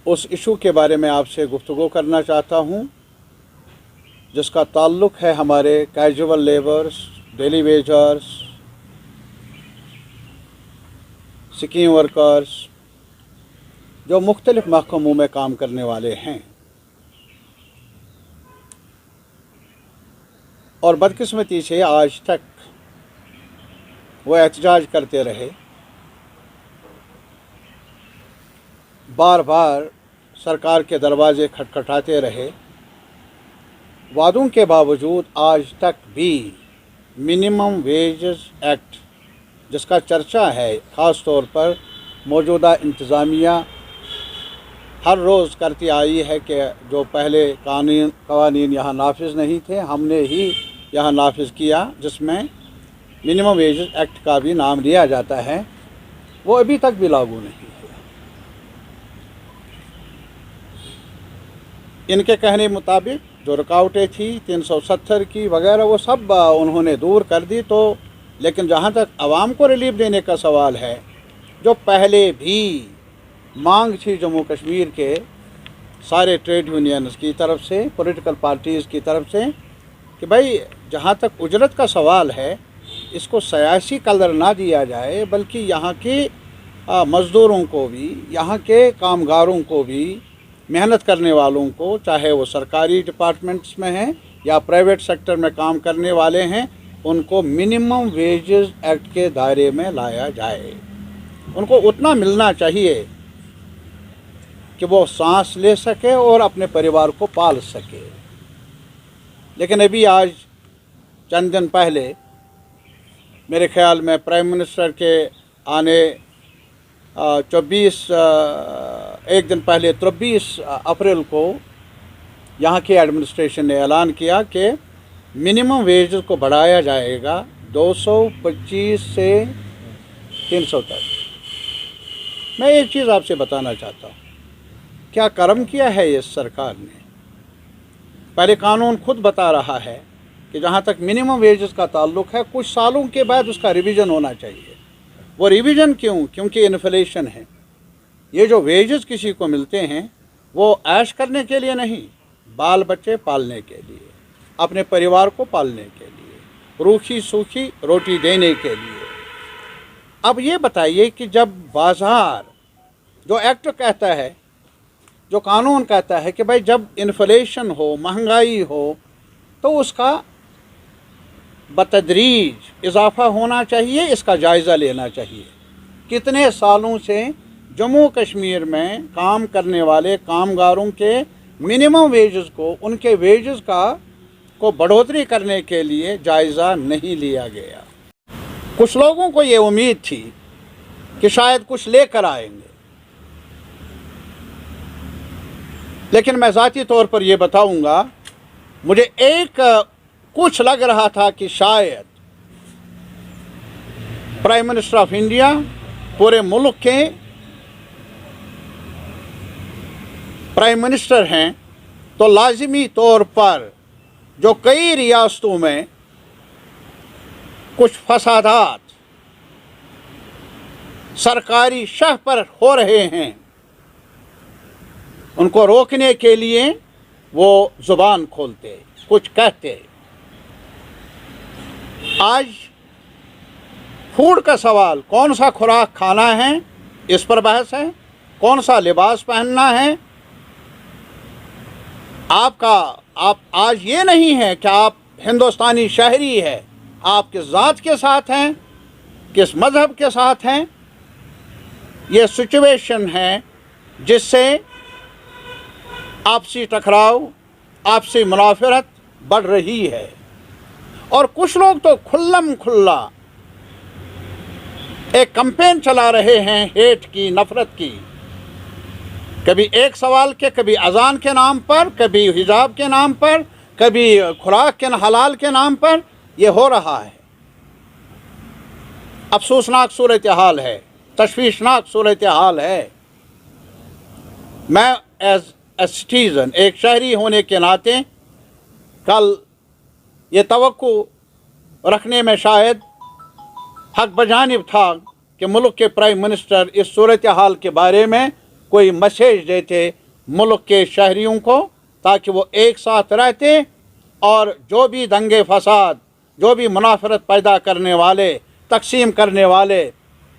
उस इशू के बारे में आपसे गुफ्तगू करना चाहता हूँ जिसका ताल्लुक़ है हमारे casual labours, daily wagers, scheme workers जो मुख्तलिफ़ महकमों में काम करने वाले हैं और बदकिस्मती से आज तक वो एहतजाज करते रहे। बार बार सरकार के दरवाजे खटखटाते रहे। वादों के बावजूद आज तक भी मिनिमम वेजेस एक्ट जिसका चर्चा है, ख़ास तौर पर मौजूदा इंतज़ामिया हर रोज़ करती आई है कि जो पहले कानून यहाँ नाफिज नहीं थे, हमने ही यहाँ नाफिज किया, जिसमें मिनिमम वेजेस एक्ट का भी नाम लिया जाता है, वो अभी तक भी लागू नहीं है। इनके कहने मुताबिक जो रुकावटें थी 370 की वगैरह वो सब उन्होंने दूर कर दी। तो लेकिन जहाँ तक आवाम को रिलीफ देने का सवाल है, जो पहले भी मांग थी जम्मू कश्मीर के सारे ट्रेड यूनियंस की तरफ से, पॉलिटिकल पार्टीज़ की तरफ से, कि भाई जहाँ तक उजरत का सवाल है इसको सियासी कलर ना दिया जाए, बल्कि यहाँ के मज़दूरों को भी, यहाँ के कामगारों को भी, मेहनत करने वालों को, चाहे वो सरकारी डिपार्टमेंट्स में हैं या प्राइवेट सेक्टर में काम करने वाले हैं, उनको मिनिमम वेजेस एक्ट के दायरे में लाया जाए। उनको उतना मिलना चाहिए कि वो सांस ले सके और अपने परिवार को पाल सके। लेकिन अभी आज चंद दिन पहले मेरे ख्याल में प्राइम मिनिस्टर के आने एक दिन पहले 23 अप्रैल को यहाँ के एडमिनिस्ट्रेशन ने ऐलान किया कि मिनिमम वेजेस को बढ़ाया जाएगा 225 से 300 तक। मैं एक चीज़ आपसे बताना चाहता हूँ, क्या कर्म किया है इस सरकार ने। पहले कानून खुद बता रहा है कि जहाँ तक मिनिमम वेजेस का ताल्लुक़ है, कुछ सालों के बाद उसका रिवीजन होना चाहिए। वो रिवीजन क्यों? क्योंकि इन्फ्लेशन है। ये जो वेजेस किसी को मिलते हैं वो ऐश करने के लिए नहीं, बाल बच्चे पालने के लिए, अपने परिवार को पालने के लिए, रूखी सूखी रोटी देने के लिए। अब ये बताइए कि जब बाज़ार, जो एक्ट कहता है, जो कानून कहता है कि भाई जब इन्फ्लेशन हो, महंगाई हो, तो उसका बतदरीज इजाफ़ा होना चाहिए, इसका जायज़ा लेना चाहिए। कितने सालों से जम्मू कश्मीर में काम करने वाले कामगारों के मिनिमम वेजेस को, उनके वेजेस को बढ़ोतरी करने के लिए जायज़ा नहीं लिया गया। कुछ लोगों को ये उम्मीद थी कि शायद कुछ लेकर आएंगे, लेकिन मैं ज़ाती तौर पर ये बताऊंगा, मुझे कुछ लग रहा था कि शायद प्राइम मिनिस्टर ऑफ इंडिया पूरे मुल्क के प्राइम मिनिस्टर हैं, तो लाजिमी तौर पर जो कई रियासतों में कुछ फसादात सरकारी शह पर हो रहे हैं, उनको रोकने के लिए वो ज़ुबान खोलते, कुछ कहते। आज फूड का सवाल, कौन सा खुराक खाना है, इस पर बहस है। कौन सा लिबास पहनना है। आप आज ये नहीं है कि आप हिंदुस्तानी शहरी है, आप किस ज़ात के साथ हैं, किस मज़हब के साथ हैं। ये सिचुएशन है जिससे आपसी टकराव, आपसी मुनाफरत बढ़ रही है। और कुछ लोग तो खुल्लम खुल्ला एक कैंपेन चला रहे हैं हेट की, नफ़रत की। कभी एक सवाल के, कभी अजान के नाम पर, कभी हिजाब के नाम पर, कभी खुराक के हलाल के नाम पर। ये हो रहा है। अफसोसनाक सूरत हाल है, तशवीशनाक सूरत हाल है। मैं एज ए सिटीज़न, एक शहरी होने के नाते, कल ये तवक्को रखने में शायद हक बजानिब था कि मुल्क के प्राइम मिनिस्टर इस सूरत हाल के बारे में कोई मैसेज देते मुल्क के शहरियों को, ताकि वो एक साथ रहते और जो भी दंगे फसाद, जो भी मुनाफरत पैदा करने वाले, तकसीम करने वाले,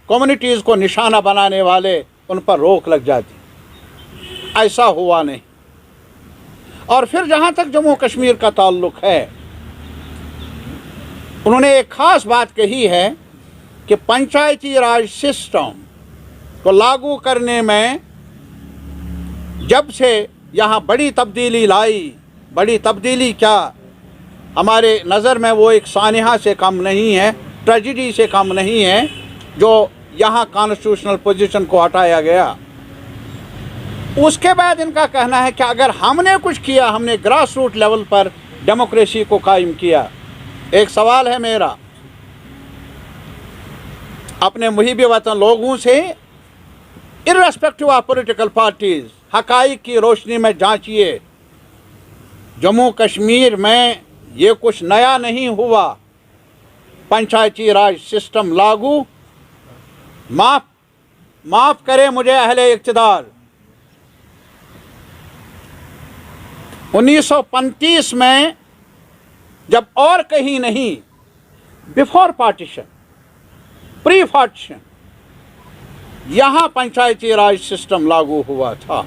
कम्युनिटीज़ को निशाना बनाने वाले, उन पर रोक लग जाती। ऐसा हुआ नहीं। और फिर जहाँ तक जम्मू कश्मीर का ताल्लुक़ है, उन्होंने एक ख़ास बात कही है कि पंचायती राज सिस्टम को लागू करने में जब से यहाँ बड़ी तब्दीली लाई, बड़ी तब्दीली क्या, हमारे नज़र में वो एक सानिहा से कम नहीं है, ट्रेजिडी से कम नहीं है, जो यहाँ कॉन्स्टिट्यूशनल पोजीशन को हटाया गया। उसके बाद इनका कहना है कि अगर हमने कुछ किया, हमने ग्रास रूट लेवल पर डेमोक्रेसी को कायम किया। एक सवाल है मेरा अपने मुहिब वतन लोगों से, इर्रेस्पेक्टिव ऑफ पॉलिटिकल पार्टीज़, हक़ाइक़ की रोशनी में जांचिए। जम्मू कश्मीर में ये कुछ नया नहीं हुआ। पंचायती राज सिस्टम लागू, माफ़ करें मुझे अहले इक़्तिदार, 1935 में जब और कहीं नहीं, बिफोर पार्टीशन, प्री पार्टीशन, यहाँ पंचायती राज सिस्टम लागू हुआ था।